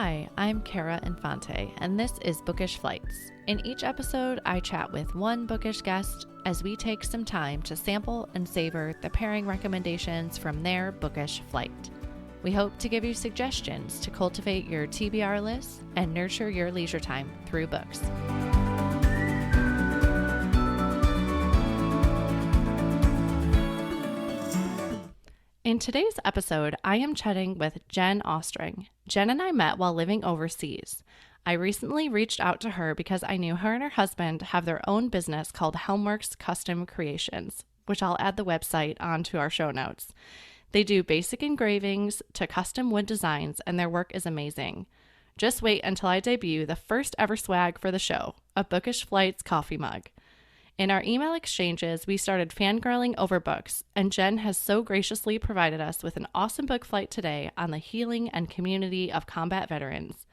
Hi, I'm Kara Infante, and this is Bookish Flights. In each episode, I chat with one bookish guest as we take some time to sample and savor the pairing recommendations from their bookish flight. We hope to give you suggestions to cultivate your TBR list and nurture your leisure time through books. In today's episode, I am chatting with Jen Austring. Jen and I met while living overseas. I recently reached out to her because I knew her and her husband have their own business called Helmworks Custom Creations, which I'll add the website onto our show notes. They do basic engravings to custom wood designs, and their work is amazing. Just wait until I debut the first ever swag for the show, a Bookish Flights coffee mug. In our email exchanges, we started fangirling over books, and Jen has so graciously provided us with an awesome book flight today on the healing and community of combat veterans.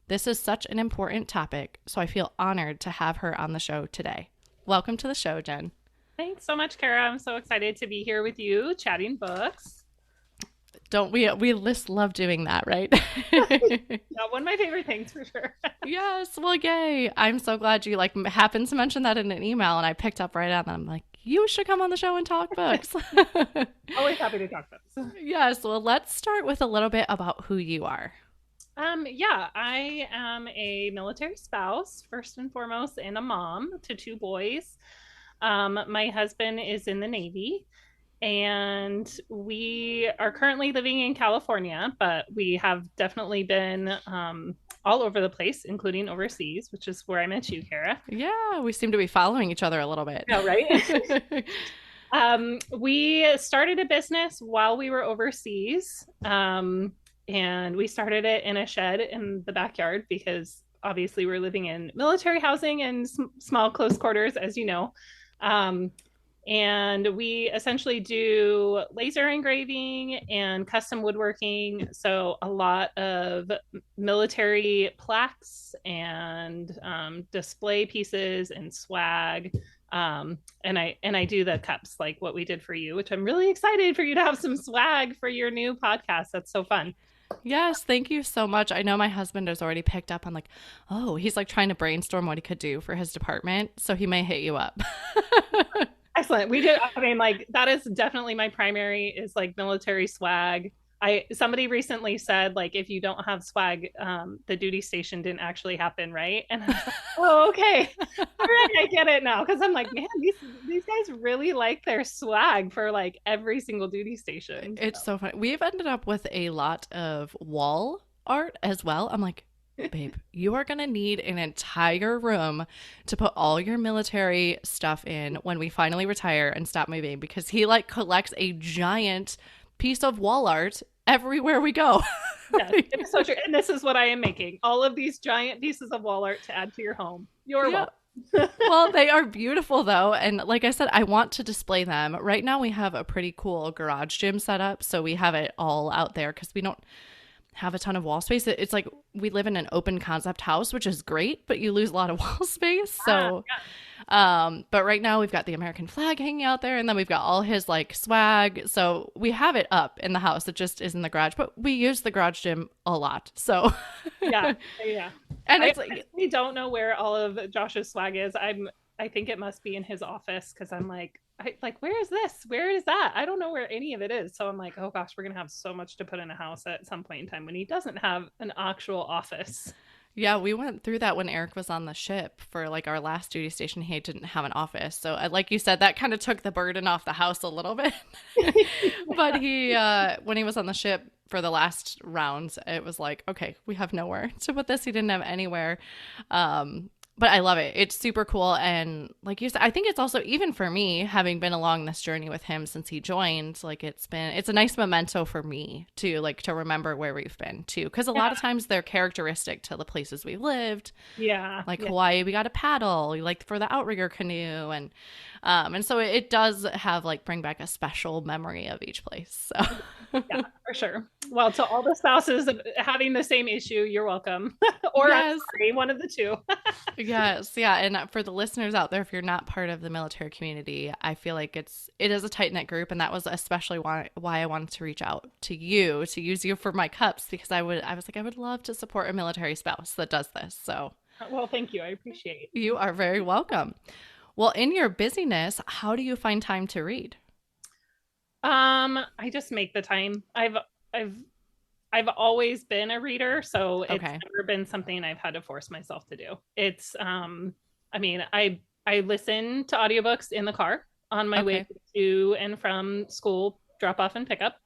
This is such an important topic, so I feel honored to have her on the show today. Welcome to the show, Jen. Thanks so much, Kara. I'm so excited to be here with you chatting books. Don't we just love doing that, right? Yeah, one of my favorite things for sure. Yes, well, yay. I'm so glad you happened to mention that in an email, and I picked up right on that. I'm like, you should come on the show and talk books. Always happy to talk books. Yes, well, let's start with a little bit about who you are. I am a military spouse, first and foremost, and a mom to two boys. My husband is in the Navy. And we are currently living in California, but we have definitely been all over the place, including overseas, which is where I met you, Kara. Yeah, we seem to be following each other a little bit. Oh, right? We started a business while we were overseas, and we started it in a shed in the backyard because obviously we're living in military housing and small close quarters, as you know. And we essentially do laser engraving and custom woodworking. So a lot of military plaques and display pieces and swag. And I do the cups like what we did for you, which I'm really excited for you to have some swag for your new podcast. That's so fun. Yes, thank you so much. I know my husband has already picked up on he's trying to brainstorm what he could do for his department. So he may hit you up. Excellent. We did. I mean, that is definitely my primary is military swag. Somebody recently said if you don't have swag, the duty station didn't actually happen, right? And I was like, oh, okay, all right, I get it now. Because I'm like, man, these guys really like their swag for every single duty station. It's so funny. We've ended up with a lot of wall art as well. I'm like, babe, you are going to need an entire room to put all your military stuff in when we finally retire and stop moving, because he collects a giant piece of wall art everywhere we go. Yes, it's so true. And this is what I am making. All of these giant pieces of wall art to add to your home. You're welcome. Well, they are beautiful though. And like I said, I want to display them. Right now we have a pretty cool garage gym set up. So we have it all out there because we don't have a ton of wall space. It's we live in an open concept house, which is great, but you lose a lot of wall space. So, but right now we've got the American flag hanging out there, and then we've got all his swag. So we have it up in the house. It just is in the garage, but we use the garage gym a lot. So yeah. And we don't know where all of Josh's swag is. I think it must be in his office because I'm where is this? Where is that? I don't know where any of it is. So I'm like, oh gosh, we're going to have so much to put in a house at some point in time when he doesn't have an actual office. Yeah, we went through that when Eric was on the ship for our last duty station. He didn't have an office. So like you said, that kind of took the burden off the house a little bit. But he, when he was on the ship for the last rounds, it was okay, we have nowhere to put this. He didn't have anywhere. But I love it. It's super cool. And like you said, I think it's also, even for me, having been along this journey with him since he joined, it's a nice memento for me to remember where we've been too. Because a lot of times they're characteristic to the places we've lived. Yeah. Hawaii, we got a paddle, for the outrigger canoe. And And so it does have like bring back a special memory of each place. So Yeah, for sure. Well, to all the spouses having the same issue, you're welcome. Or I'm yes, sorry, one of the two. yes, yeah. And for the listeners out there, if you're not part of the military community, I feel like it is a tight knit group, and that was especially why I wanted to reach out to you to use you for my cups because I was like I would love to support a military spouse that does this. So Well, thank you. I appreciate. you are very welcome. Well, in your busyness, how do you find time to read? I just make the time. I've I've always been a reader, so it's Okay. never been something I've had to force myself to do. It's I mean, I listen to audiobooks in the car on my way Okay. to and from school, drop off and pick up.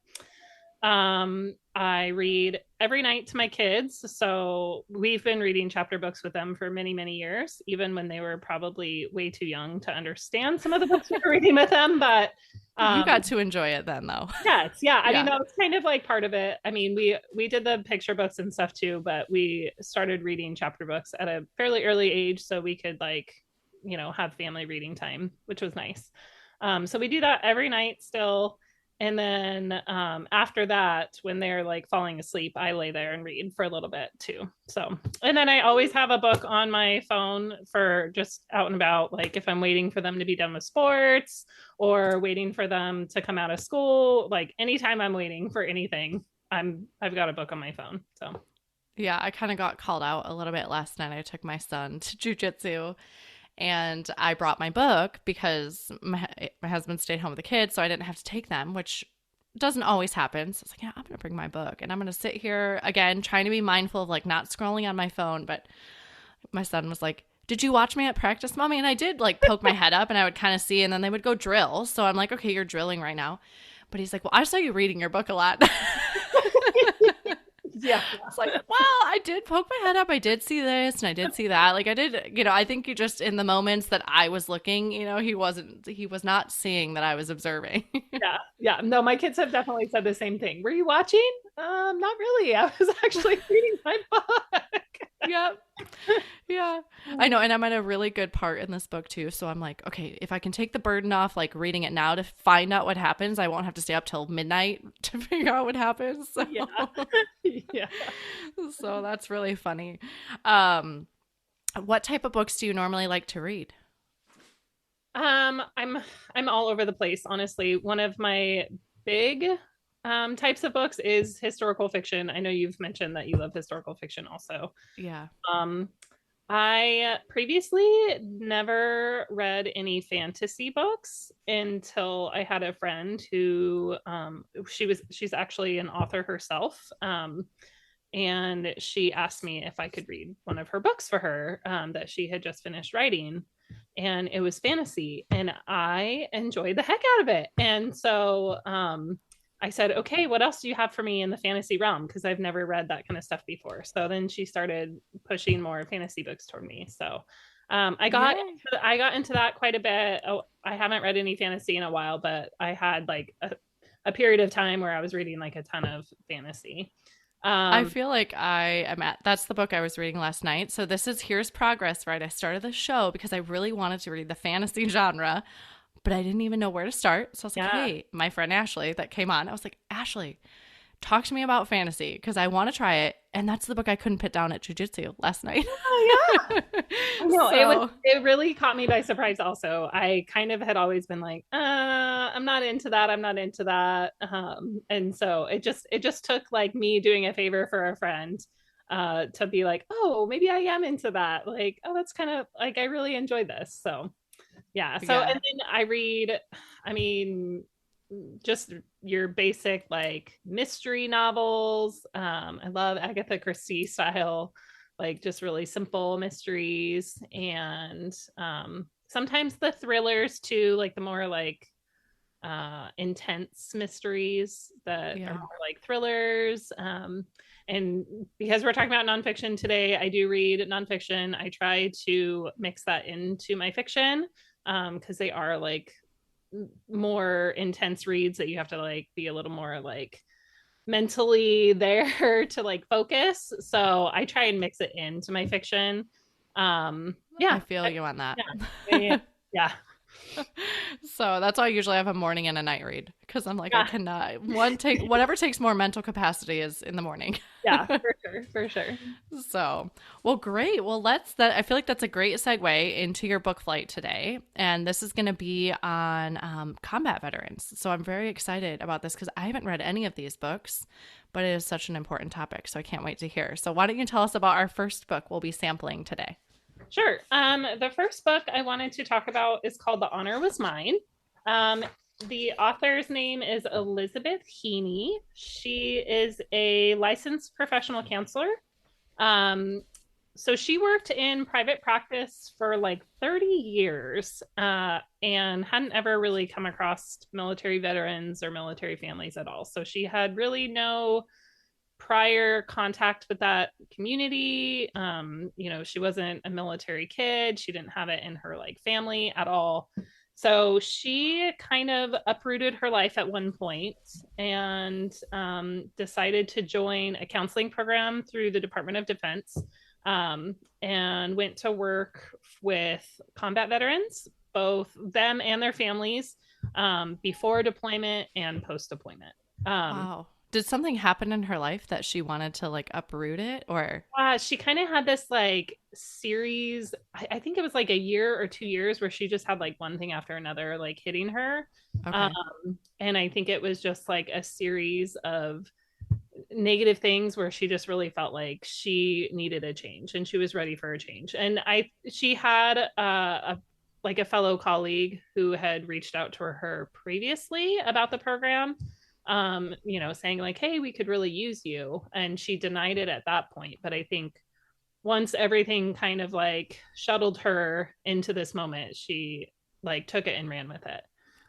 I read every night to my kids. So we've been reading chapter books with them for many, many years, even when they were probably way too young to understand some of the books we were reading with them. But You um, got to enjoy it then, though. yes, yeah. I mean, Yeah. that was kind of like part of it. I mean, we did the picture books and stuff too, but we started reading chapter books at a fairly early age so we could like, have family reading time, which was nice. So we do that every night still. And then after that, when they're like falling asleep, I lay there and read for a little bit too. So, and then I always have a book on my phone for just out and about, like if I'm waiting for them to be done with sports or waiting for them to come out of school. Like anytime I'm waiting for anything, I've got a book on my phone. So Yeah, I kind of got called out a little bit last night. I took my son to jujitsu and I brought my book because my husband stayed home with the kids, so I didn't have to take them, which doesn't always happen. So I was like, yeah, I'm going to bring my book and I'm going to sit here again, trying to be mindful of like not scrolling on my phone. But my son was like, did you watch me at practice, mommy? And I did like poke my head up and I would kind of see, and then they would go drill. So I'm like, okay, you're drilling right now. But he's like, well, I saw you reading your book a lot. yeah, It's like, well, I did poke my head up. I did see this and I did see that. Like I did, I think you just in the moments that I was looking, he was not seeing that I was observing. yeah, yeah. No, my kids have definitely said the same thing. Were you watching? Not really. I was actually reading my book. Yep. Yeah. I know. And I'm at a really good part in this book too. So I'm like, okay, if I can take the burden off, like reading it now to find out what happens, I won't have to stay up till midnight to figure out what happens. So, Yeah, yeah. so that's really funny. Um, what type of books do you normally like to read? I'm all over the place, honestly. One of my big types of books is historical fiction. I know you've mentioned that you love historical fiction also. Yeah. Um, I previously never read any fantasy books until I had a friend who she's actually an author herself. And she asked me if I could read one of her books for her that she had just finished writing. And it was fantasy, and I enjoyed the heck out of it. And so I said, okay, what else do you have for me in the fantasy realm? Because I've never read that kind of stuff before. So then she started pushing more fantasy books toward me. So Yay. I got into that quite a bit. Oh, I haven't read any fantasy in a while, but I had like a period of time where I was reading like a ton of fantasy. I Um, feel like that's the book I was reading last night. So here's progress, right? I started the show because I really wanted to read the fantasy genre, but I didn't even know where to start. So I was like, yeah, hey, my friend Ashley that came on, I was like, Ashley, talk to me about fantasy because I want to try it. And that's the book I couldn't put down at jujitsu last night. oh, yeah. No, So it really caught me by surprise also. I kind of had always been like, I'm not into that. I'm not into that. And so it just took like me doing a favor for a friend to be like, oh, maybe I am into that. Like, oh, that's kind of like I really enjoy this. So yeah. So and yeah. then I read, I mean, just your basic like mystery novels. I love Agatha Christie style, like just really simple mysteries, and sometimes the thrillers too, like the more like intense mysteries that are Yeah. more like thrillers. And because we're talking about nonfiction today, I do read nonfiction. I try to mix that into my fiction because they are like more intense reads that you have to like be a little more like mentally there to like focus. So I try and mix it into my fiction. I Yeah, feel you on that. yeah, yeah, yeah. So that's why I usually have a morning and a night read because I'm like, I Yeah, cannot one take whatever takes more mental capacity is in the morning. yeah, for sure, for sure. So, well, great. Well, I feel like that's a great segue into your book flight today. And this is going to be on combat veterans. So I'm very excited about this because I haven't read any of these books, but it is such an important topic. So I can't wait to hear. So, why don't you tell us about our first book we'll be sampling today? Sure. The first book I wanted to talk about is called The Honor Was Mine. Um, the author's name is Elizabeth Heaney. She is a licensed professional counselor. Um, so she worked in private practice for like 30 years and hadn't ever really come across military veterans or military families at all. So she had really no prior contact with that community. She wasn't a military kid. She didn't have it in her like family at all. So she kind of uprooted her life at one point and decided to join a counseling program through the Department of Defense and went to work with combat veterans, both them and their families, before deployment and post deployment. Um, Wow. Did something happen in her life that she wanted to like uproot it or? She kind of had this like series. I think it was like a year or 2 years where she just had like one thing after another like hitting her. Okay. And I think it was just like a series of negative things where she just really felt like she needed a change and she was ready for a change. And she had like a fellow colleague who had reached out to her previously about the program, saying like, hey, we could really use you. And she denied it at that point. But I think once everything kind of like shuttled her into this moment, she like took it and ran with it.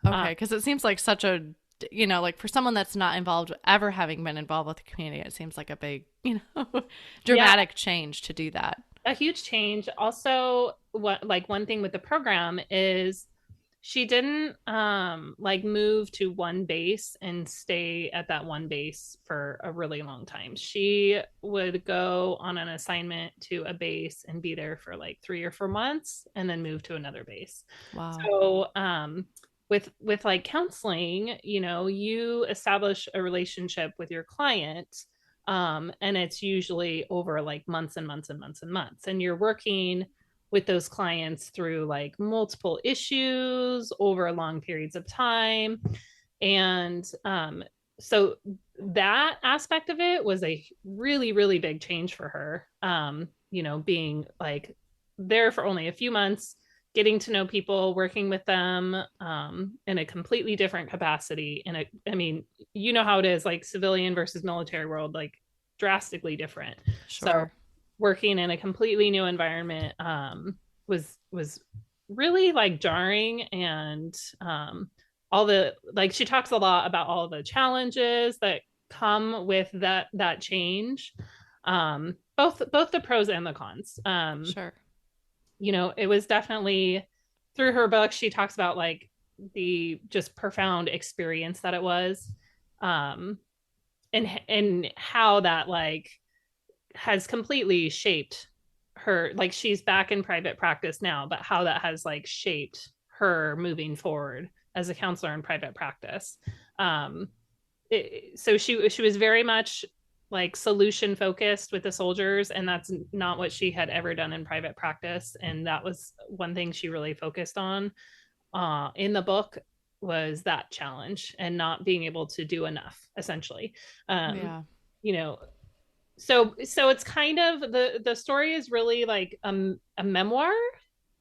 Okay, because it seems like such a, like for someone that's not involved, ever having been involved with the community, it seems like a big, Yeah, dramatic change to do that. a huge change. Also, what like one thing with the program is she didn't like move to one base and stay at that one base for a really long time. She would go on an assignment to a base and be there for like 3 or 4 months and then move to another base. Wow. So with like counseling, you establish a relationship with your client, and it's usually over like months and months and months and months, and you're working with those clients through like multiple issues over long periods of time. And so that aspect of it was a really, really big change for her. Being like there for only a few months, getting to know people, working with them in a completely different capacity. And I mean, you know how it is, like civilian versus military world, like drastically different. So Sure. working in a completely new environment was really like jarring, and all the like she talks a lot about all the challenges that come with that change, both the pros and the cons. Sure. It was definitely through her book she talks about like the just profound experience that it was, um and how that like has completely shaped her. Like she's back in private practice now, but how that has like shaped her moving forward as a counselor in private practice. um so she was very much like solution focused with the soldiers, and that's not what she had ever done in private practice, and that was one thing she really focused on in the book, was that challenge and not being able to do enough essentially. um Yeah. you know so it's kind of the story is really like a memoir,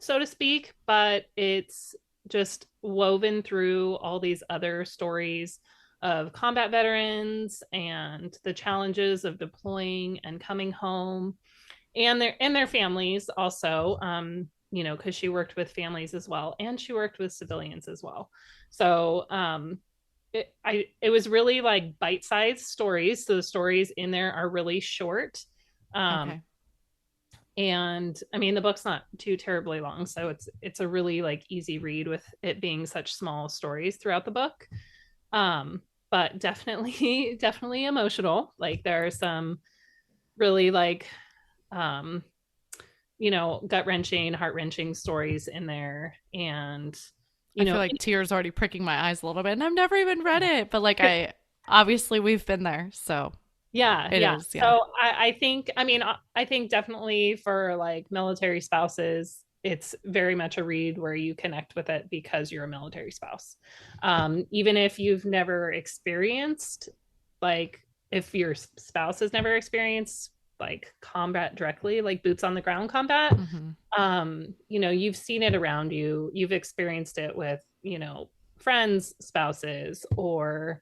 so to speak, but it's just woven through all these other stories of combat veterans and the challenges of deploying and coming home, and their families also, because she worked with families as well and she worked with civilians as well. So it was really like bite-sized stories. So the stories in there are really short. Um, Okay. and I mean the book's not too terribly long, so it's a really like easy read with it being such small stories throughout the book. Um, but definitely definitely emotional. Like there are some really like gut wrenching, heart wrenching stories in there. And I feel like tears already pricking my eyes a little bit, and I've never even read it, but like I obviously we've been there, so Yeah, it yeah. is, yeah. So I think, I mean, I think definitely for like military spouses, it's very much a read where you connect with it because you're a military spouse. Even if you've never experienced, like, if your spouse has never experienced like combat directly, like boots on the ground combat, Hmm. you've seen it around you, you've experienced it with, friends, spouses, or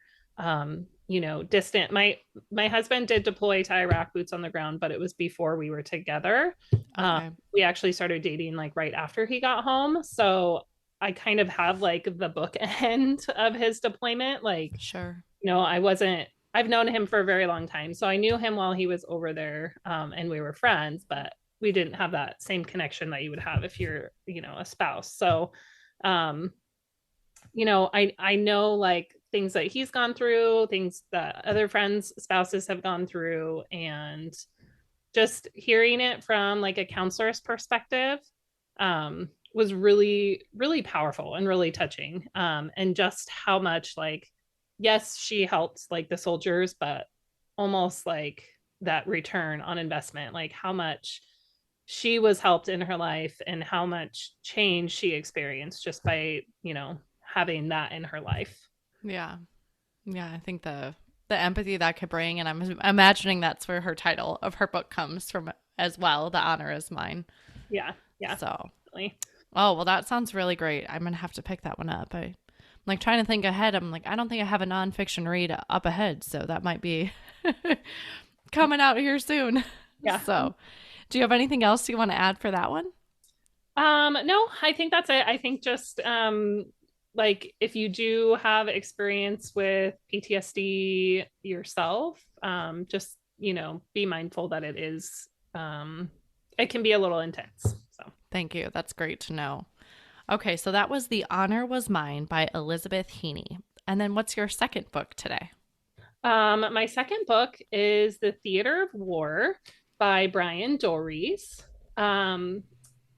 distant. My husband did deploy to Iraq, boots on the ground, but it was before we were together. Okay, We actually started dating like right after he got home, so I kind of have like the book end of his deployment. Like, sure. I wasn't, I've known him for a very long time. So I knew him while he was over there, and we were friends, but we didn't have that same connection that you would have if you're, a spouse. So, um, I know like things that he's gone through, things that other friends' spouses have gone through, and just hearing it from like a counselor's perspective was really, really powerful and really touching. And just how much like, yes, she helped like the soldiers, but almost like that return on investment, like how much she was helped in her life and how much change she experienced just by, having that in her life. Yeah. Yeah, I think the empathy that could bring, and I'm imagining that's where her title of her book comes from as well. The honor is mine. Yeah, yeah, So, definitely. oh well, that sounds really great. I'm gonna have to pick that one up. I'm like trying to think ahead. I'm like, I don't think I have a nonfiction read up ahead, so that might be coming out here soon. Yeah. So, do you have anything else you want to add for that one? No, I think that's it. I think just like if you do have experience with PTSD yourself, just, be mindful that it can be a little intense. So, Thank you. That's great to know. Okay, so that was The Honor Was Mine by Elizabeth Heaney. And then what's your second book today? my second book is The Theater of War by Brian Dories. Um,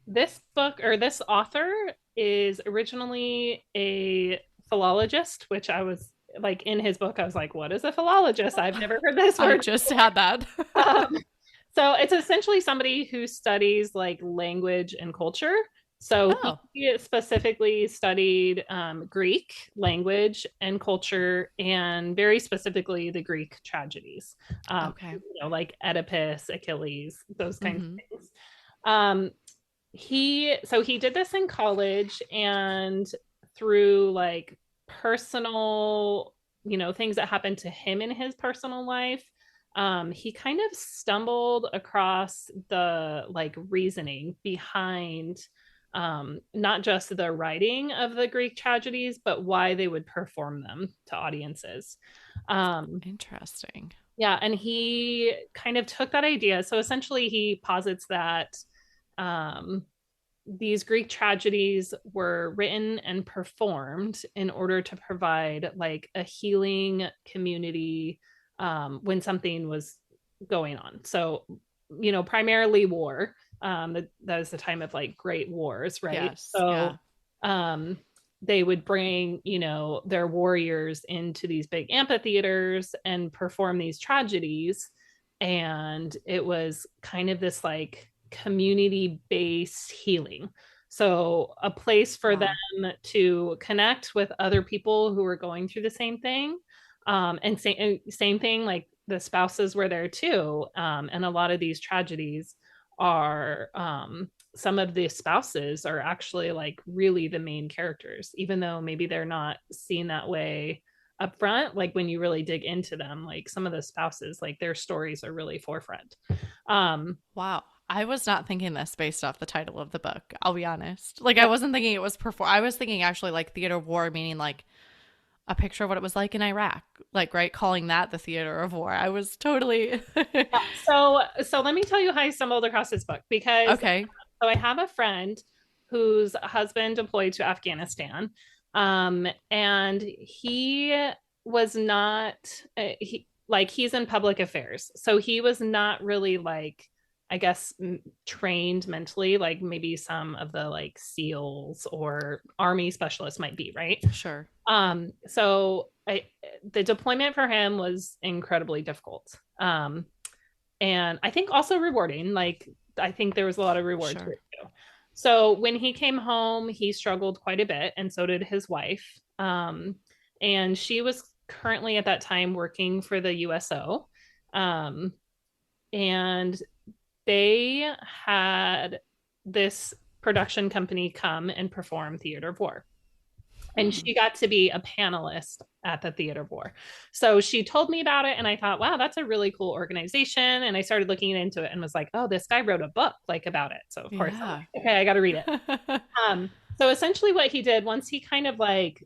this book, or this author, is originally a philologist, which I was like, in his book I was like, what is a philologist? I've never heard this I word. just had that. um, so it's essentially somebody who studies like language and culture. So Oh, he specifically studied Greek language and culture, and very specifically the Greek tragedies, okay. like Oedipus, Achilles, those kinds Mm-hmm. of things. Um, he did this in college, and through like personal, things that happened to him in his personal life, he kind of stumbled across the like reasoning behind not just the writing of the Greek tragedies, but why they would perform them to audiences. um Interesting. yeah, and he kind of took that idea. So essentially he posits that um these Greek tragedies were written and performed in order to provide like a healing community when something was going on. So, primarily war. That is the time of like great wars, right? Yes. Yeah. So, um, they would bring, their warriors into these big amphitheaters and perform these tragedies. And it was kind of this like community based healing. So, a place for them Wow. to connect with other people who are going through the same thing. And same thing, like the spouses were there too. And a lot of these tragedies are, some of the spouses are actually like really the main characters, even though maybe they're not seen that way up front. Like when you really dig into them, like some of the spouses, like their stories are really forefront. Um, Wow. I was not thinking this based off the title of the book. I'll be honest. Like I yeah, wasn't thinking it was perform. I was thinking actually like theater of war, meaning like a picture of what it was like in Iraq. Like right, calling that the theater of war. I was totally so let me tell you how I stumbled across this book, because okay. so I have a friend whose husband deployed to Afghanistan, and he was not he's in public affairs, so he was not really like I guess, trained mentally, like maybe some of the like SEALs or Army specialists might be, right? Sure. So the deployment for him was incredibly difficult. And I think also rewarding. Like, I think there was a lot of reward to Sure. it too. So when he came home, he struggled quite a bit, and so did his wife. And she was currently at that time working for the USO. Um, and they had this production company come and perform Theater of War. And Hmm. she got to be a panelist at the Theater of War. So she told me about it, and I thought, wow, that's a really cool organization. And I started looking into it and was like, oh, this guy wrote a book like about it. So of course, I'm Yeah. like, okay, I got to read it. So essentially, what he did once he kind of like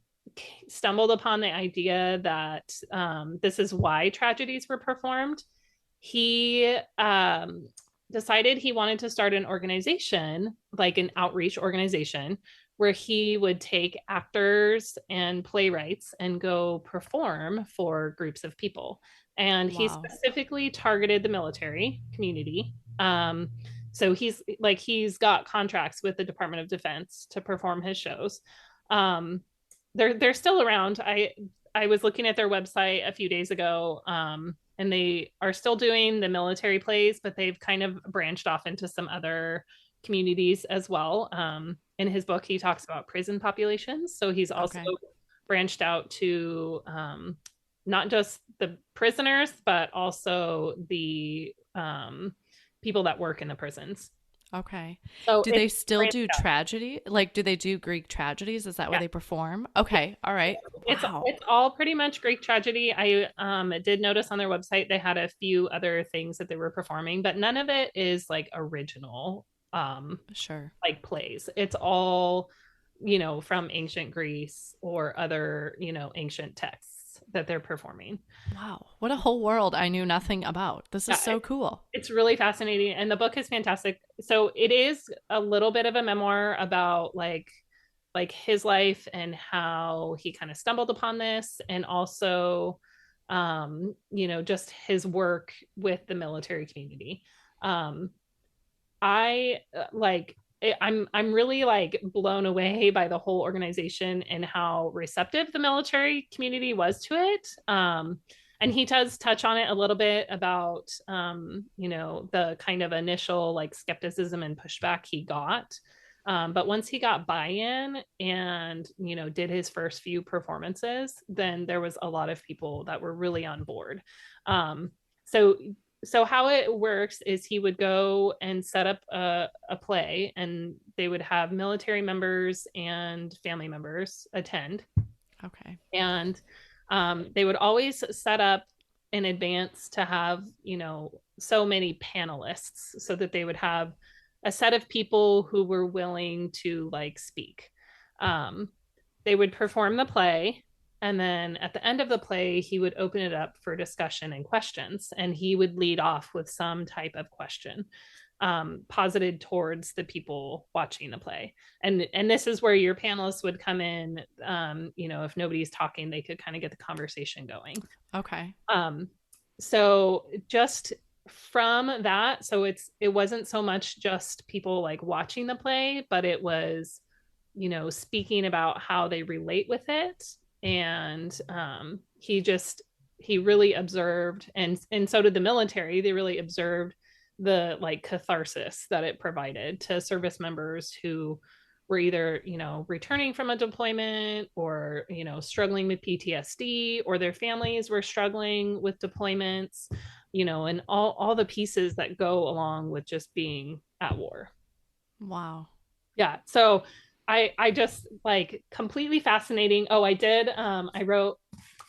stumbled upon the idea that this is why tragedies were performed, he decided he wanted to start an organization, like an outreach organization, where he would take actors and playwrights and go perform for groups of people. And he Wow. specifically targeted the military community. So he's got contracts with the Department of Defense to perform his shows. Um, they're still around. I was looking at their website a few days ago, and they are still doing the military plays, but they've kind of branched off into some other communities as well. In his book, he talks about prison populations, so he's also Okay. branched out to not just the prisoners, but also the people that work in the prisons. Okay. So Do they it's still branched do out. tragedy? Like, do they do Greek tragedies? Is that where Yeah. they perform? Okay. All right. it's Wow. it's all pretty much Greek tragedy. I did notice on their website they had a few other things that they were performing, but none of it is like original Sure. like plays. It's all, from ancient Greece or other, ancient texts that they're performing. Wow. What a whole world I knew nothing about. This is Yeah, so cool. it's really fascinating, and the book is fantastic. So it is a little bit of a memoir about like his life and how he kind of stumbled upon this, and also just his work with the military community. um I like I'm really like blown away by the whole organization and how receptive the military community was to it. And he does touch on it a little bit about the kind of initial like skepticism and pushback he got. But once he got buy-in and did his first few performances, then there was a lot of people that were really on board. Um, so how it works is he would go and set up a play, and they would have military members and family members attend. Okay. And they would always set up in advance to have so many panelists, so that they would have a set of people who were willing to like speak. um, they would perform the play, and then at the end of the play he would open it up for discussion and questions, and he would lead off with some type of question posited towards the people watching the play. And this is where your panelists would come in. If nobody's talking, they could kind of get the conversation going. Okay. um, so just from that, so it wasn't so much just people like watching the play, but it was speaking about how they relate with it. And he really observed, and so did the military. They really observed the like catharsis that it provided to service members who were either returning from a deployment, or struggling with PTSD, or their families were struggling with deployments, and all the pieces that go along with just being at war. Wow. Yeah, so I just like completely fascinating. Oh, I wrote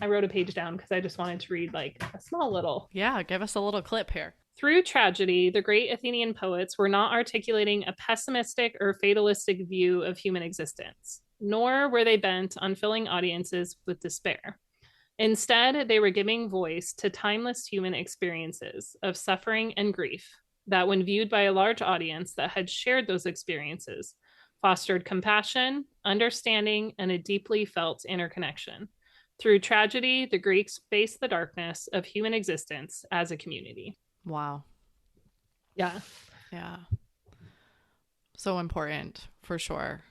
a page down because I just wanted to read like a small little. Yeah. Give us a little clip here. Through tragedy, the great Athenian poets were not articulating a pessimistic or fatalistic view of human existence, nor were they bent on filling audiences with despair. Instead, they were giving voice to timeless human experiences of suffering and grief that, when viewed by a large audience that had shared those experiences, fostered compassion, understanding, and a deeply felt interconnection. Through tragedy, the Greeks faced the darkness of human existence as a community. Wow. Yeah. Yeah. So important for sure.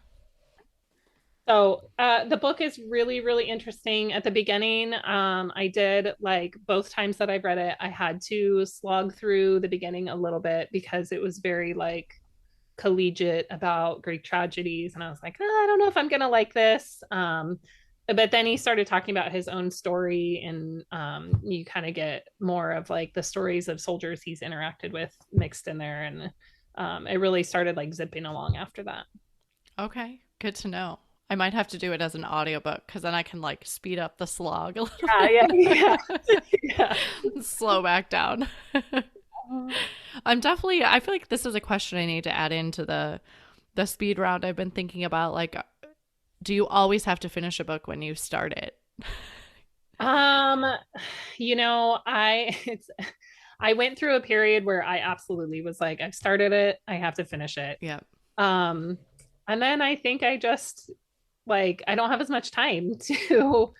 So the book is really, really interesting. At the beginning, I did like both times that I've read it, I had to slog through the beginning a little bit because it was very like collegiate about Greek tragedies. And I was like, oh, I don't know if I'm going to like this. But then he started talking about his own story, and you kind of get more of like the stories of soldiers he's interacted with mixed in there. And it really started like zipping along after that. Okay. Good to know. I might have to do it as an audiobook because then I can like speed up the slog a little Yeah, yeah, bit yeah. and slow back down. I'm definitely, I feel like this is a question I need to add into the speed round. I've been thinking about like, do you always have to finish a book when you start it? Um, I went through a period where I absolutely was like, I've started it, I have to finish it. Yeah. Um, and then I think I just like I don't have as much time to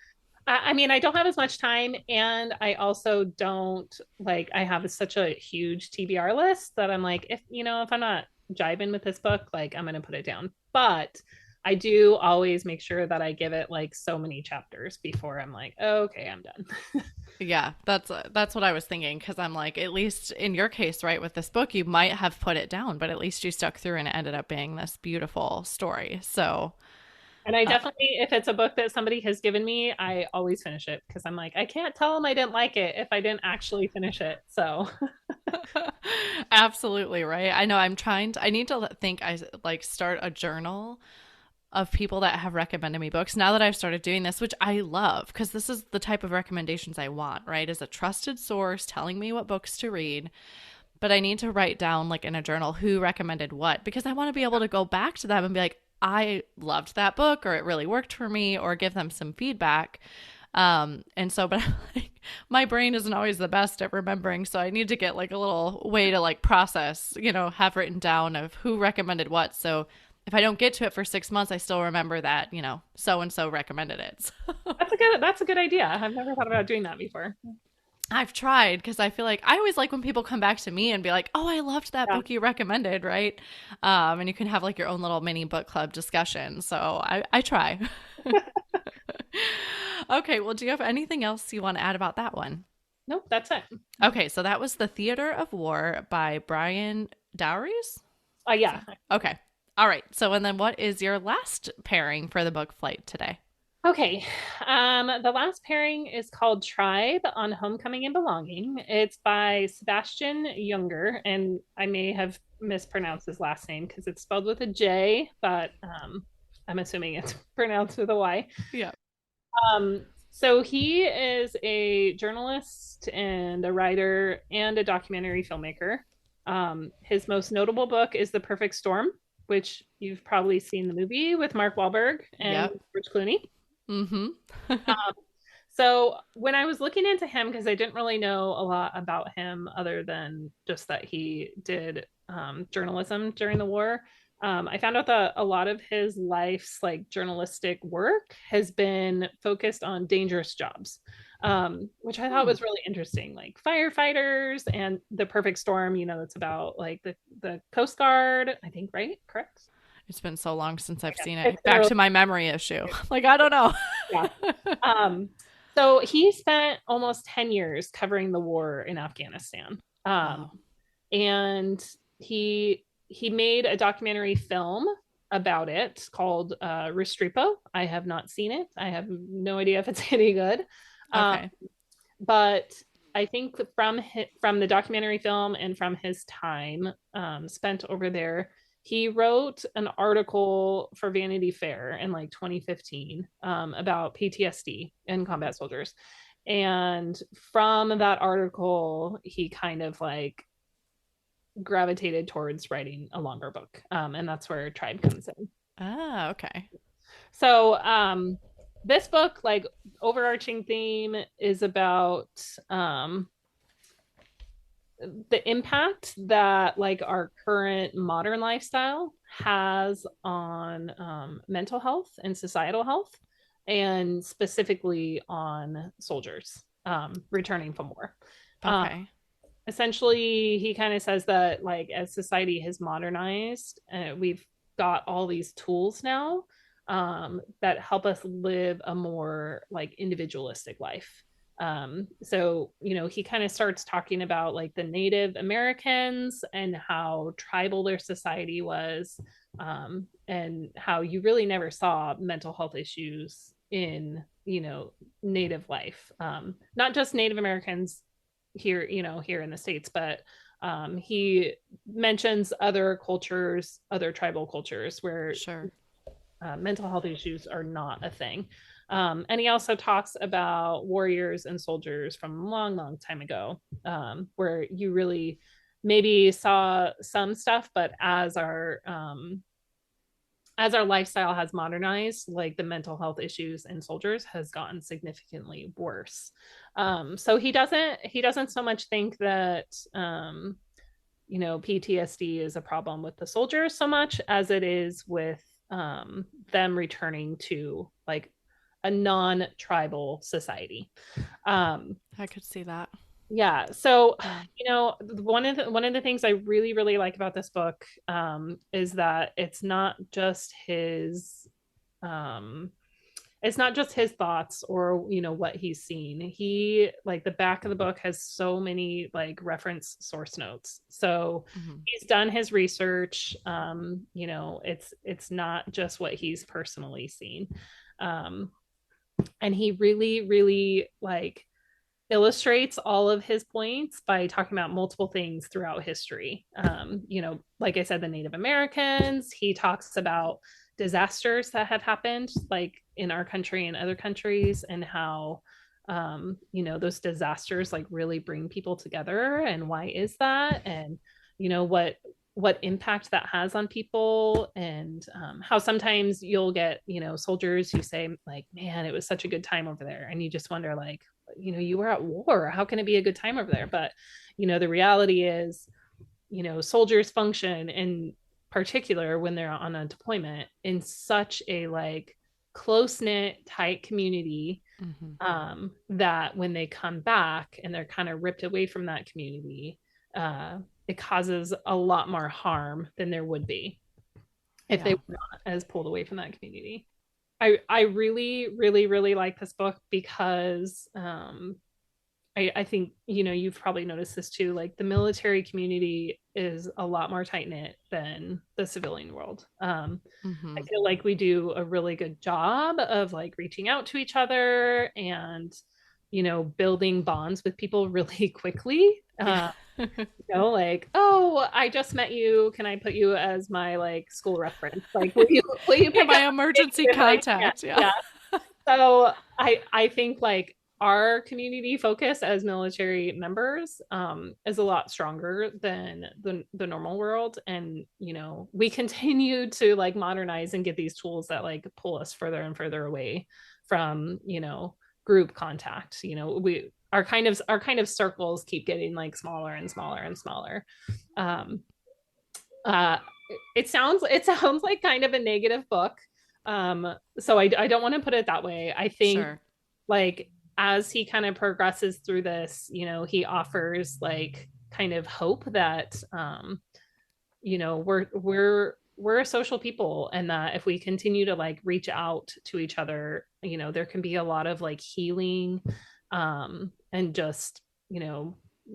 I mean, I don't have as much time, and I also don't like I have such a huge TBR list that I'm like, if I'm not jiving with this book, like I'm gonna put it down. But I do always make sure that I give it like so many chapters before I'm like, oh, okay, I'm done. Yeah, that's what I was thinking because I'm like, at least in your case, right, with this book, you might have put it down, but at least you stuck through and it ended up being this beautiful story. So, And I uh, definitely, if it's a book that somebody has given me, I always finish it because I'm like, I can't tell them I didn't like it if I didn't actually finish it. So, absolutely right. I know I need to think I like start a journal of people that have recommended me books now that I've started doing this, which I love because this is the type of recommendations I want, right? Is a trusted source telling me what books to read. But I need to write down like in a journal who recommended what because I want to be able to go back to them and be like, I loved that book or it really worked for me or give them some feedback. And so, but like, my brain isn't always the best at remembering. So I need to get like a little way to like process, have written down of who recommended what. So if I don't get to it for 6 months, I still remember that, so and so recommended it. that's a good idea. I've never thought about doing that before. I've tried because I feel like I always like when people come back to me and be like, "Oh, I loved that Yeah. book you recommended," right? And you can have like your own little mini book club discussion. So I try. Okay, well, do you have anything else you want to add about that one? Nope, that's it. Okay, so that was The Theater of War by Brian Dowries. Yeah. Okay. All right. So, and then what is your last pairing for the book flight today? Okay. The last pairing is called Tribe on Homecoming and Belonging. It's by Sebastian Junger, and I may have mispronounced his last name because it's spelled with a J, but I'm assuming it's pronounced with a Y. Yeah. So he is a journalist and a writer and a documentary filmmaker. His most notable book is The Perfect Storm, which you've probably seen the movie with Mark Wahlberg and Yep. George Clooney. Mm-hmm. So when I was looking into him, because I didn't really know a lot about him other than just that he did journalism during the war, I found out that a lot of his life's like journalistic work has been focused on dangerous jobs, which I thought Hmm. was really interesting, like firefighters and the perfect storm. It's about like the Coast Guard, I think, right? Correct? It's been so long since I've seen It's it. been a Back really to my memory issue. Like, I don't know. yeah. Um, so he spent almost 10 years covering the war in Afghanistan. Wow. And he made a documentary film about it called Restrepo. I have not seen it. I have no idea if it's any good. Um, Okay. but I think from the documentary film and from his time spent over there, he wrote an article for Vanity Fair in like 2015 about PTSD in combat soldiers. And from that article, he kind of like gravitated towards writing a longer book. And that's where Tribe comes in. Ah, okay. So this book, like overarching theme, is about the impact that like our current modern lifestyle has on mental health and societal health, and specifically on soldiers returning from war. Um, Okay. essentially he kind of says that like as society has modernized, we've got all these tools now that help us live a more like individualistic life. So he kind of starts talking about like the Native Americans and how tribal their society was, and how you really never saw mental health issues in Native life, not just Native Americans here, here in the States, but he mentions other cultures, other tribal cultures where Sure. mental health issues are not a thing. And he also talks about warriors and soldiers from a long, long time ago, where you really maybe saw some stuff, but as our lifestyle has modernized, like the mental health issues in soldiers has gotten significantly worse. So he doesn't so much think that PTSD is a problem with the soldiers so much as it is with them returning to like a non-tribal society. Um, I could see that. yeah. So, Yeah. one of the things I really really like about this book is that um, it's not just his thoughts or what he's seen. He like the back of the book has so many like reference source notes. So Hmm. he's done his research. It's not just what he's personally seen. Um, and he really really like illustrates all of his points by talking about multiple things throughout history. Like I said, the Native Americans, he talks about disasters that have happened, like in our country and other countries, and how, those disasters like really bring people together. And why is that? And, what impact that has on people, and how sometimes you'll get soldiers who say like, man, it was such a good time over there, and you just wonder like, you were at war, how can it be a good time over there? But the reality is, soldiers function in particular when they're on a deployment in such a like close knit tight community, Hmm. that when they come back and they're kind of ripped away from that community, it causes a lot more harm than there would be if they Yeah. were not as pulled away from that community. I really really really like this book because I think you've probably noticed this too. Like the military community is a lot more tight knit than the civilian world. I Hmm. feel like we do a really good job of like reaching out to each other and building bonds with people really quickly. Yeah. Like, oh, I just met you. Can I put you as my like school reference? Like, will you You're pick my up emergency my yeah, contact. Yeah. yeah. So I think like our community focus as military members is a lot stronger than the normal world, and we continue to like modernize and get these tools that like pull us further and further away from group contact. We our kind of circles keep getting like smaller and smaller and smaller. um uh it sounds like kind of a negative book. So I don't want to put it that way. I think Sure. like as he kind of progresses through this, he offers like kind of hope that we're a social people, and that if we continue to like reach out to each other, there can be a lot of like healing, and just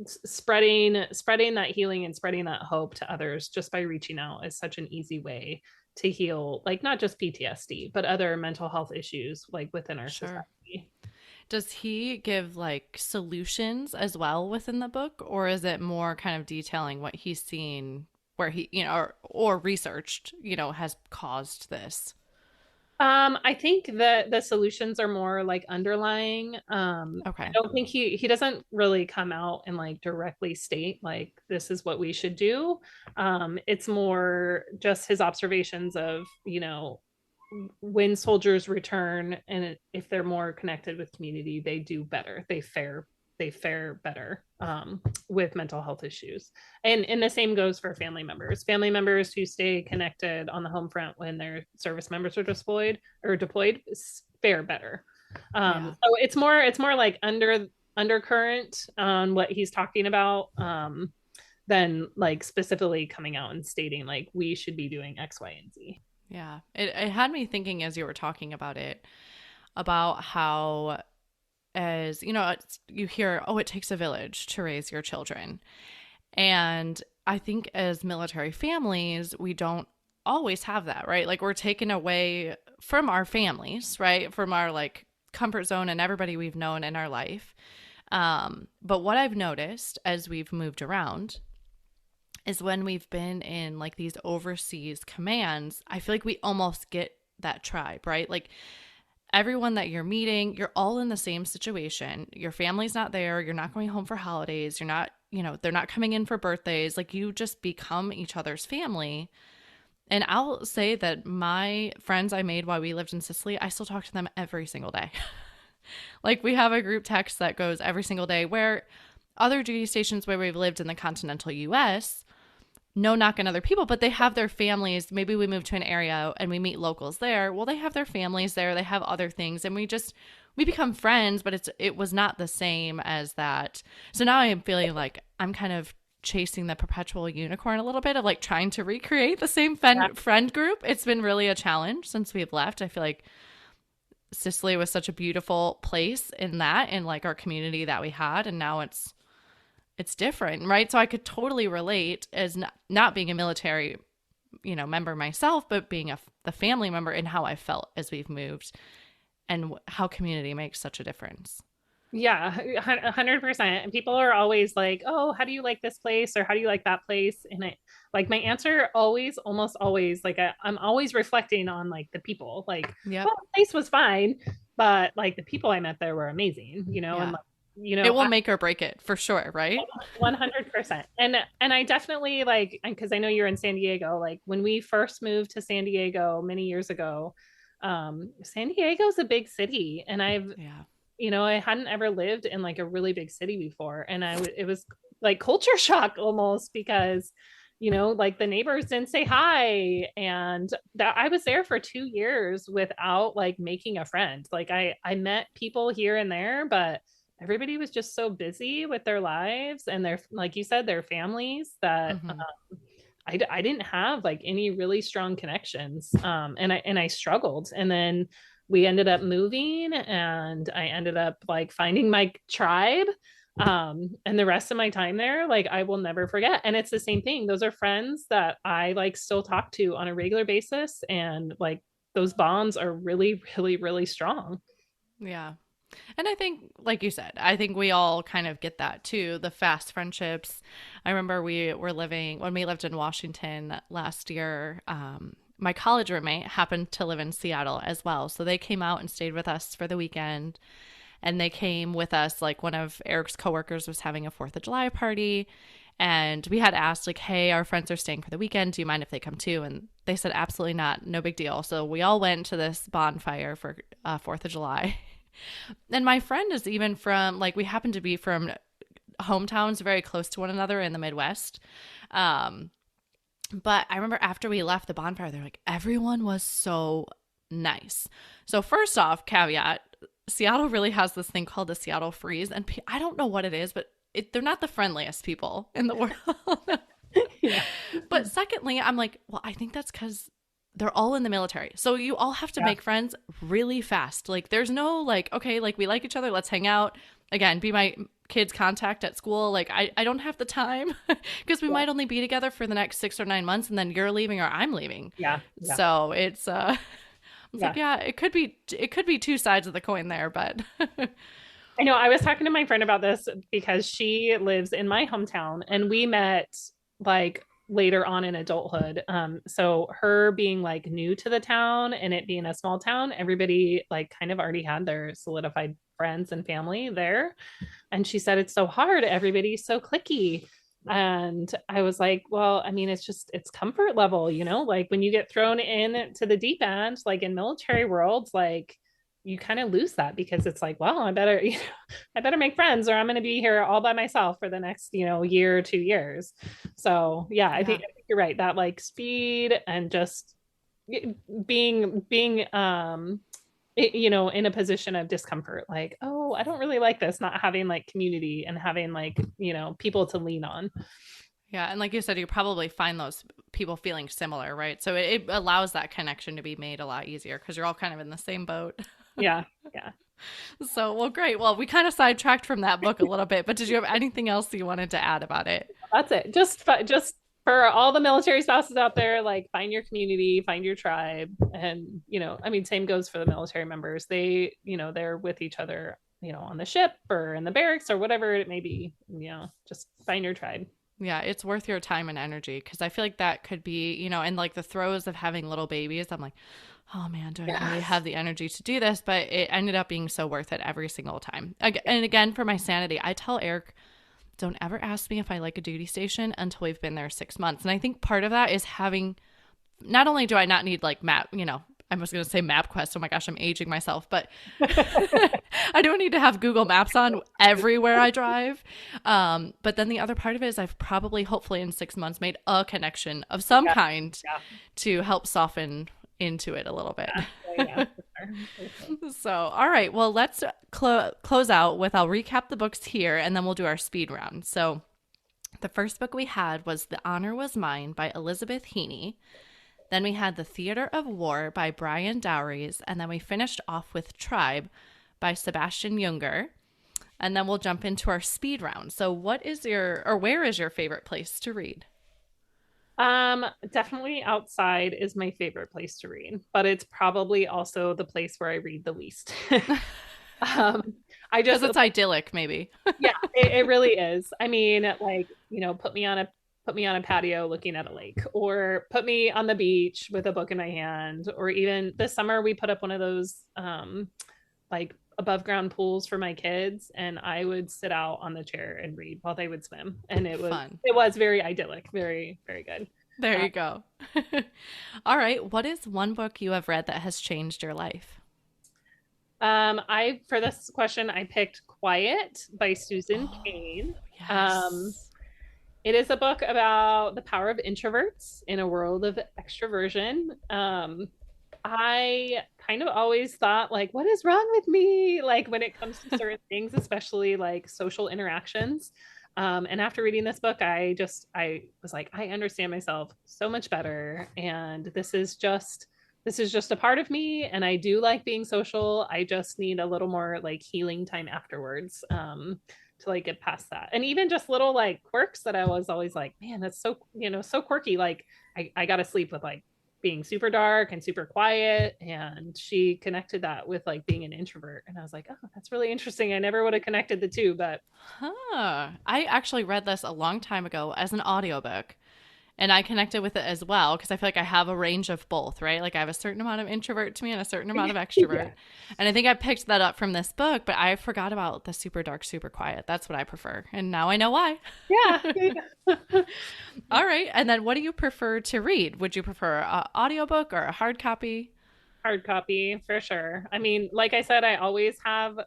spreading that healing and spreading that hope to others just by reaching out is such an easy way to heal, like not just PTSD but other mental health issues like within our Sure. society. Does he give like solutions as well within the book, or is it more kind of detailing what he's seen where he, or researched, has caused this? I think that the solutions are more like underlying. I Okay. don't think he doesn't really come out and like directly state like this is what we should do. It's more just his observations of, when soldiers return and if they're more connected with community, they do better. They fare better, with mental health issues. And the same goes for family members who stay connected on the home front when their service members are deployed fare better. Yeah. So it's more like undercurrent on what he's talking about, than like specifically coming out and stating like we should be doing X, Y, and Z. Yeah. It had me thinking as you were talking about it, about how, as you know, you hear, oh, it takes a village to raise your children. And I think as military families, we don't always have that, right? Like we're taken away from our families, right? From our like comfort zone and everybody we've known in our life. But what I've noticed as we've moved around is when we've been in like these overseas commands, I feel like we almost get that tribe, right? Like everyone that you're meeting, you're all in the same situation. Your family's not there. You're not going home for holidays. You're not, they're not coming in for birthdays. Like you just become each other's family. And I'll say that my friends I made while we lived in Sicily, I still talk to them every single day. Like we have a group text that goes every single day, where other duty stations where we've lived in the continental US, no knock on other people, but they have their families. Maybe we move to an area and we meet locals there. Well, they have their families there. They have other things, and we become friends, but it was not the same as that. So now I am feeling like I'm kind of chasing the perpetual unicorn a little bit, of like trying to recreate the same Yeah. friend group. It's been really a challenge since we've left. I feel like Sicily was such a beautiful place in that, in like our community that we had, and now it's different, right? So I could totally relate as not being a military, member myself, but being the family member, and how I felt as we've moved, and how community makes such a difference. Yeah, 100%. And people are always like, "Oh, how do you like this place?" or "How do you like that place?" And I like my answer always, almost always, like I'm always reflecting on like the people. Like, Yep. well, the place was fine, but like the people I met there were amazing, and Yeah. like, It will make or break it for sure, right? 100%. And I definitely like, because I know you're in San Diego, like when we first moved to San Diego many years ago, San Diego's a big city, and Yeah. I hadn't ever lived in like a really big city before, and it was like culture shock almost, because like the neighbors didn't say hi, and that I was there for 2 years without like making a friend. Like I met people here and there, but everybody was just so busy with their lives and their, like you said, their families, that Mm-hmm. I didn't have like any really strong connections. And I struggled. And then we ended up moving, and I ended up like finding my tribe. And the rest of my time there, like I will never forget. And it's the same thing. Those are friends that I like still talk to on a regular basis. And like those bonds are really, really, really strong. Yeah. And I think, like you said, I think we all kind of get that too, the fast friendships. I remember when we lived in Washington last year, my college roommate happened to live in Seattle as well. So they came out and stayed with us for the weekend. And they came with us, like one of Eric's coworkers was having a 4th of July party. And we had asked, like, hey, our friends are staying for the weekend. Do you mind if they come too? And they said, absolutely not. No big deal. So we all went to this bonfire for 4th of July. And my friend is even from, like, we happen to be from hometowns very close to one another in the Midwest. Um, but I remember after we left the bonfire, they're like, everyone was so nice. So, first off, caveat, Seattle really has this thing called the Seattle freeze. And I don't know what it is, but they're not the friendliest people in the world. Yeah. But secondly, I'm like, well, I think that's because they're all in the military. So you all have to Yeah. make friends really fast. Like there's no like, okay, like we like each other, let's hang out. Again, be my kid's contact at school. Like I don't have the time because we Yeah. might only be together for the next 6 or 9 months, and then you're leaving or I'm leaving. Yeah. Yeah. So it's it's like, Yeah. yeah, it could be two sides of the coin there, but I know. I was talking to my friend about this because she lives in my hometown, and we met like later on in adulthood. So her being like new to the town and it being a small town, everybody like kind of already had their solidified friends and family there. And she said it's so hard. Everybody's so clicky. And I was like, well, I mean, it's comfort level, like when you get thrown in to the deep end, like in military worlds, like you kind of lose that, because it's like, well, I better, I better make friends, or I'm going to be here all by myself for the next, year or 2 years. So yeah, yeah. I think you're right. That like speed and just being in a position of discomfort, like, oh, oh, I don't really like this, not having like community and having like, people to lean on. Yeah, and like you said, you probably find those people feeling similar, right? So it allows that connection to be made a lot easier because you're all kind of in the same boat. Yeah. Yeah. So, well, great. Well, we kind of sidetracked from that book a little bit, but did you have anything else you wanted to add about it? That's it. Just for all the military spouses out there, like find your community, find your tribe. And, I mean, same goes for the military members. They, they're with each other, on the ship or in the barracks or whatever it may be, just find your tribe. Yeah, it's worth your time and energy because I feel like that could be, in like the throes of having little babies. I'm like, oh man, do I really Yes. have the energy to do this? But it ended up being so worth it every single time. And again, for my sanity, I tell Eric, don't ever ask me if I like a duty station until we've been there 6 months. And I think part of that is having, not only do I not need like map, I was going to say MapQuest. Oh my gosh, I'm aging myself, but I don't need to have Google Maps on everywhere I drive. But then the other part of it is I've probably, hopefully in 6 months, made a connection of some Yeah. kind Yeah. to help soften into it a little bit. Yeah. So, all right. Well, let's close out with I'll recap the books here and then we'll do our speed round. So, the first book we had was The Honor Was Mine by Elizabeth Heaney. Then we had The Theater of War by Brian Dowries. And then we finished off with Tribe by Sebastian Junger. And then we'll jump into our speed round. So, where is your favorite place to read? Definitely outside is my favorite place to read, but it's probably also the place where I read the least. um, I Because just, it's idyllic, maybe. yeah, it really is. I mean, like, put me on a patio looking at a lake, or put me on the beach with a book in my hand, or even this summer we put up one of those like above ground pools for my kids, and I would sit out on the chair and read while they would swim, and it was Fun. it was very idyllic, very very good. There Uh, you go. All right. What is one book you have read that has changed your life? I for this question I picked Quiet by Susan Oh, Cain. Um, yes. it is a book about the power of introverts in a world of extroversion. I kind of always thought, like, what is wrong with me? Like, when it comes to certain things, especially like social interactions. And after reading this book, I was like, I understand myself so much better. And this is just a part of me. And I do like being social. I just need a little more like healing time afterwards. To like get past that. And even just little like quirks that I was always like, man, that's so, so quirky. Like I got to sleep with like being super dark and super quiet. And she connected that with like being an introvert. And I was like, oh, that's really interesting. I never would have connected the two, but Huh. I actually read this a long time ago as an audiobook. And I connected with it as well because I feel like I have a range of both, right? Like I have a certain amount of introvert to me and a certain amount of extrovert. yeah. And I think I picked that up from this book, but I forgot about the super dark, super quiet. That's what I prefer. And now I know why. Yeah. All right. And then what do you prefer to read? Would you prefer an audiobook or a hard copy? Hard copy for sure. I mean, like I said, I always have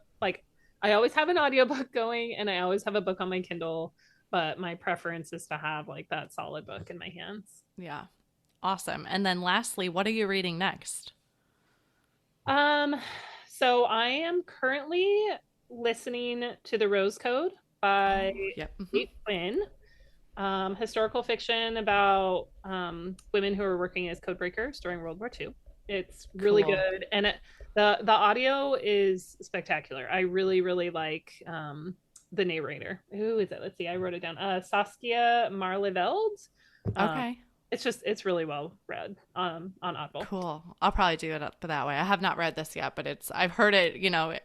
an audiobook going, and I always have a book on my Kindle, but my preference is to have like that solid book in my hands. Yeah. Awesome. And then lastly, what are you reading next? Um, so I am currently listening to The Rose Code by Oh, yep. Kate Quinn, historical fiction about women who were working as code breakers during World War II. It's really Cool. good, and the audio is spectacular. I really really like the narrator. Who is it? Let's see. I wrote it down. Saskia Marleveld. Um, Okay. it's really well read on Audible. Cool. I'll probably do it up that way. I have not read this yet, but I've heard it,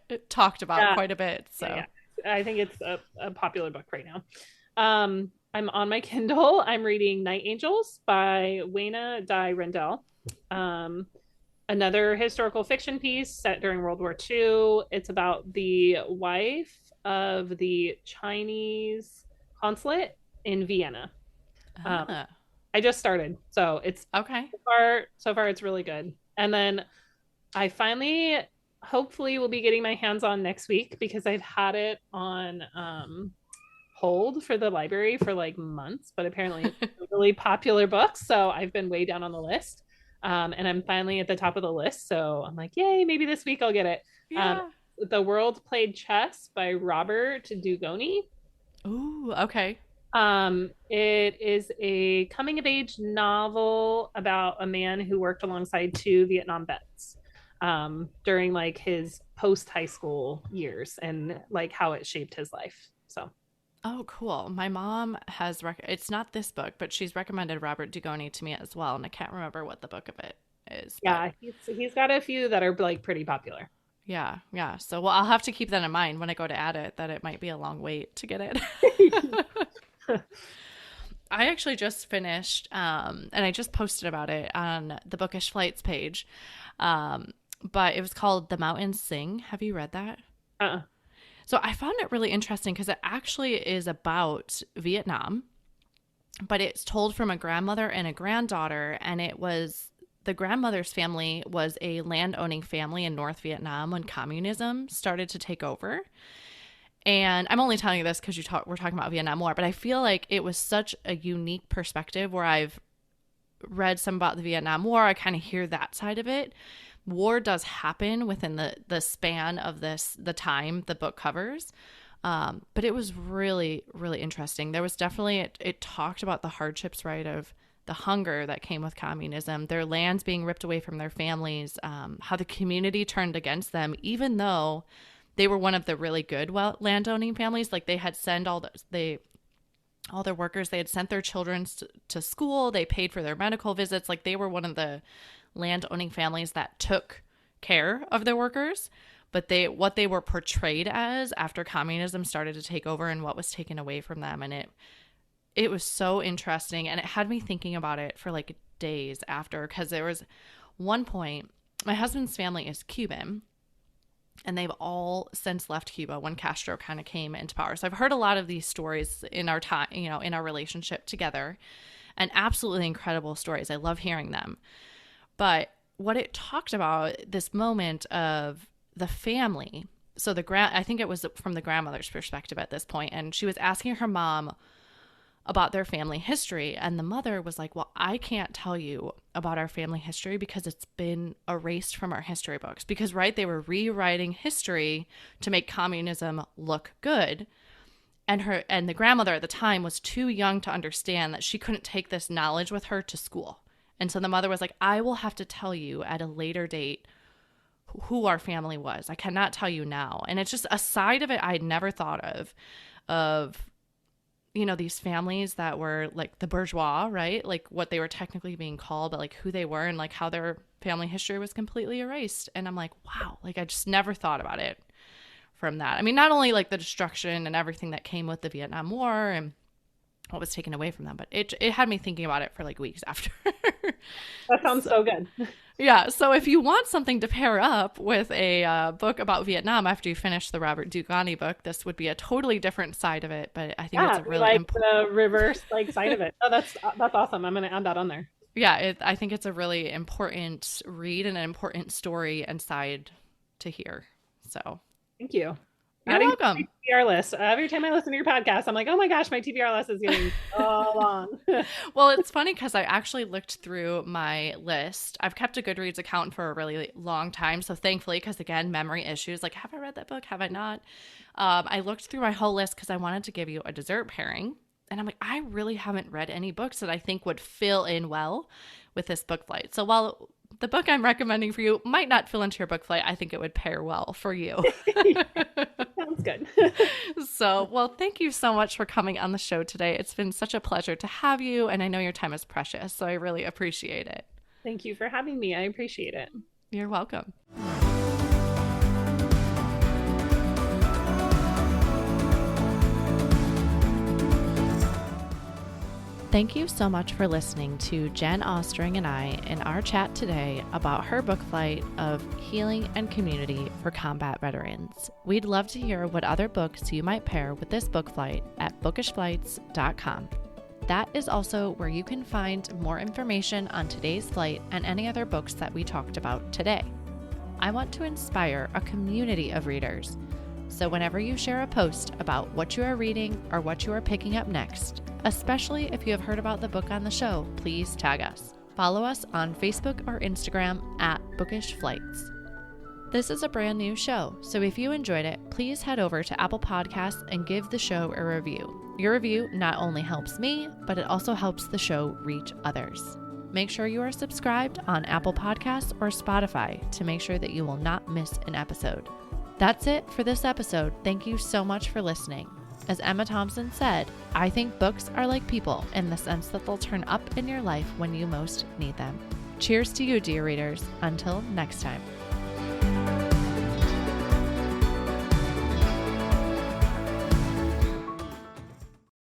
it talked about Yeah, quite a bit. yeah, So, yeah. I think it's a popular book right now. I'm on my Kindle. I'm reading Night Angels by Wayna Di Rendell. Um, Another historical fiction piece set during World War II. It's about the wife of the Chinese consulate in Vienna. Um, ah, I just started, so it's okay. so far it's really good. And then I finally, hopefully, will be getting my hands on next week because I've had it on hold for the library for like months, but apparently it's a really popular book, so I've been way down on the list. And I'm finally at the top of the list, so I'm like, yay, maybe this week I'll get it. Um, Yeah. The World Played Chess by Robert Dugoni. Ooh, okay. It is a coming of age novel about a man who worked alongside two Vietnam vets during like his post high school years and like how it shaped his life. So Oh, cool. My mom has it's not this book, but she's recommended Robert Dugoni to me as well, and I can't remember what the book of it is, but yeah, he's got a few that are like pretty popular. yeah, yeah. So, well, I'll have to keep that in mind when I go to add it, that it might be a long wait to get it. I actually just finished, and I just posted about it on the Bookish Flights page. But it was called The Mountains Sing. Have you read that? uh So I found it really interesting because it actually is about Vietnam, but it's told from a grandmother and a granddaughter. And it was the grandmother's family was a land-owning family in North Vietnam when communism started to take over. And I'm only telling you this because we're talking about Vietnam War, but I feel like it was such a unique perspective where I've read some about the Vietnam War. I kind of hear that side of it. War does happen within the span of the time the book covers. But it was really, really interesting. There was definitely, it talked about the hardships, right, of the hunger that came with communism, their lands being ripped away from their families, how the community turned against them, even though they were one of the really good landowning families. Like they had sent all their workers, they had sent their children to school, they paid for their medical visits. Like they were one of the land-owning families that took care of their workers. But what they were portrayed as after communism started to take over and what was taken away from them. And it was so interesting. And it had me thinking about it for like days after, because there was one point, my husband's family is Cuban, and they've all since left Cuba when Castro kind of came into power. So I've heard a lot of these stories in our time, in our relationship together, and absolutely incredible stories. I love hearing them. But what it talked about, this moment of the family. So I think it was from the grandmother's perspective at this point, and she was asking her mom about their family history, and the mother was like, well, I can't tell you about our family history because it's been erased from our history books. Because, right, they were rewriting history to make communism look good. And the grandmother at the time was too young to understand that she couldn't take this knowledge with her to school. And so the mother was like, I will have to tell you at a later date who our family was. I cannot tell you now. And it's just a side of it I'd never thought of these families that were like the bourgeois, right? Like what they were technically being called, but like who they were and like how their family history was completely erased. And I'm like, wow, like I just never thought about it from that. I mean, not only like the destruction and everything that came with the Vietnam War and what was taken away from them, but it had me thinking about it for like weeks after. That sounds so good. Yeah. So if you want something to pair up with a book about Vietnam after you finish the Robert Dugoni book, this would be a totally different side of it. But I think it's a really the reverse like side of it. Oh, that's awesome. I'm going to add that on there. Yeah. I think it's a really important read and an important story and side to hear. So thank you. You're welcome. TBR list. Every time I listen to your podcast, I'm like, oh my gosh, my TBR list is getting so long. Well, it's funny because I actually looked through my list. I've kept a Goodreads account for a really long time. So thankfully, because again, memory issues, like, have I read that book? Have I not? I looked through my whole list because I wanted to give you a dessert pairing. And I'm like, I really haven't read any books that I think would fill in well with this book flight. So while the book I'm recommending for you might not fill into your book flight, I think it would pair well for you. Sounds good. So, well, thank you so much for coming on the show today. It's been such a pleasure to have you, and I know your time is precious, so I really appreciate it. Thank you for having me. I appreciate it. You're welcome. Thank you so much for listening to Jen Austring and I in our chat today about her book flight of Healing and Community for Combat Veterans. We'd love to hear what other books you might pair with this book flight at bookishflights.com. That is also where you can find more information on today's flight and any other books that we talked about today. I want to inspire a community of readers. So whenever you share a post about what you are reading or what you are picking up next, especially if you have heard about the book on the show, please tag us. Follow us on Facebook or Instagram at Bookish Flights. This is a brand new show, so if you enjoyed it, please head over to Apple Podcasts and give the show a review. Your review not only helps me, but it also helps the show reach others. Make sure you are subscribed on Apple Podcasts or Spotify to make sure that you will not miss an episode. That's it for this episode. Thank you so much for listening. As Emma Thompson said, I think books are like people in the sense that they'll turn up in your life when you most need them. Cheers to you, dear readers. Until next time.